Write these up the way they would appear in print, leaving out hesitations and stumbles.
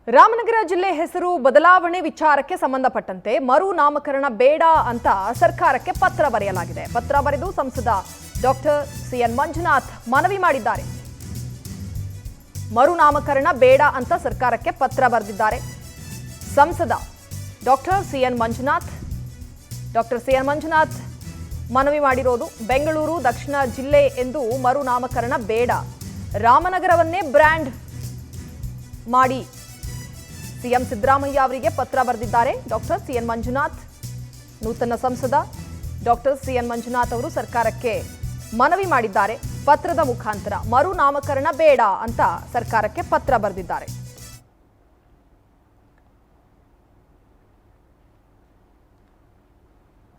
ರಾಮನಗರ ಜಿಲ್ಲೆ ಹೆಸರು ಬದಲಾವಣೆ ವಿಚಾರಕ್ಕೆ ಸಂಬಂಧಪಟ್ಟಂತೆ ಮರು ನಾಮಕರಣ ಬೇಡ ಅಂತ ಸರ್ಕಾರಕ್ಕೆ ಪತ್ರ ಬರೆಯಲಾಗಿದೆ. ಪತ್ರ ಬರೆದು ಸಂಸದ ಡಾಕ್ಟರ್ ಸಿಎನ್ ಮಂಜುನಾಥ್ ಮನವಿ ಮಾಡಿದ್ದಾರೆ. ಮರು ನಾಮಕರಣ ಬೇಡ ಅಂತ ಸರ್ಕಾರಕ್ಕೆ ಪತ್ರ ಬರೆದಿದ್ದಾರೆ ಸಂಸದ ಡಾಕ್ಟರ್ ಸಿಎನ್ ಮಂಜುನಾಥ್ ಮನವಿ ಮಾಡಿರೋದು. ಬೆಂಗಳೂರು ದಕ್ಷಿಣ ಜಿಲ್ಲೆ ಎಂದು ಮರು ನಾಮಕರಣ ಬೇಡ, ರಾಮನಗರವನ್ನೇ ಬ್ರ್ಯಾಂಡ್ ಮಾಡಿ ಸಿಎಂ ಸಿದ್ದರಾಮಯ್ಯ ಅವರಿಗೆ ಪತ್ರ ಬರೆದಿದ್ದಾರೆ ಡಾಕ್ಟರ್ ಸಿಎನ್ ಮಂಜುನಾಥ್. ನೂತನ ಸಂಸದ ಡಾಕ್ಟರ್ ಸಿಎನ್ ಮಂಜುನಾಥ್ ಅವರು ಸರ್ಕಾರಕ್ಕೆ ಮನವಿ ಮಾಡಿದ್ದಾರೆ. ಪತ್ರದ ಮುಖಾಂತರ ಮರು ನಾಮಕರಣ ಬೇಡ ಅಂತ ಸರ್ಕಾರಕ್ಕೆ ಪತ್ರ ಬರೆದಿದ್ದಾರೆ.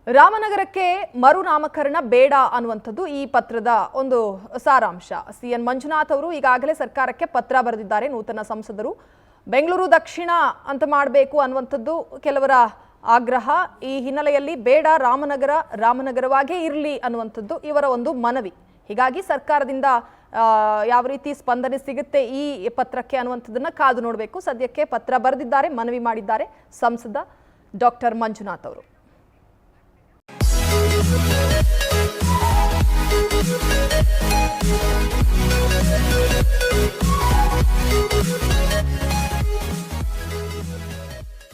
ರಾಮನಗರಕ್ಕೆ ಮರು ನಾಮಕರಣ ಬೇಡ ಅನ್ನುವಂಥದ್ದು ಈ ಪತ್ರದ ಒಂದು ಸಾರಾಂಶ. ಸಿಎನ್ ಮಂಜುನಾಥ್ ಅವರು ಈಗಾಗಲೇ ಸರ್ಕಾರಕ್ಕೆ ಪತ್ರ ಬರೆದಿದ್ದಾರೆ. ನೂತನ ಸಂಸದರು ಬೆಂಗಳೂರು ದಕ್ಷಿಣ ಅಂತ ಮಾಡಬೇಕು ಅನ್ನುವಂಥದ್ದು ಕೆಲವರ ಆಗ್ರಹ. ಈ ಹಿನ್ನೆಲೆಯಲ್ಲಿ ಬೇಡ, ರಾಮನಗರವಾಗೇ ಇರಲಿ ಅನ್ನುವಂಥದ್ದು ಇವರ ಒಂದು ಮನವಿ. ಹೀಗಾಗಿ ಸರ್ಕಾರದಿಂದ ಯಾವ ರೀತಿ ಸ್ಪಂದನೆ ಸಿಗುತ್ತೆ ಈ ಪತ್ರಕ್ಕೆ ಅನ್ನುವಂಥದ್ದನ್ನ ಕಾದು ನೋಡಬೇಕು. ಸದ್ಯಕ್ಕೆ ಪತ್ರ ಬರೆದಿದ್ದಾರೆ, ಮನವಿ ಮಾಡಿದ್ದಾರೆ ಸಂಸದ ಡಾಕ್ಟರ್ ಮಂಜುನಾಥ್ ಅವರು.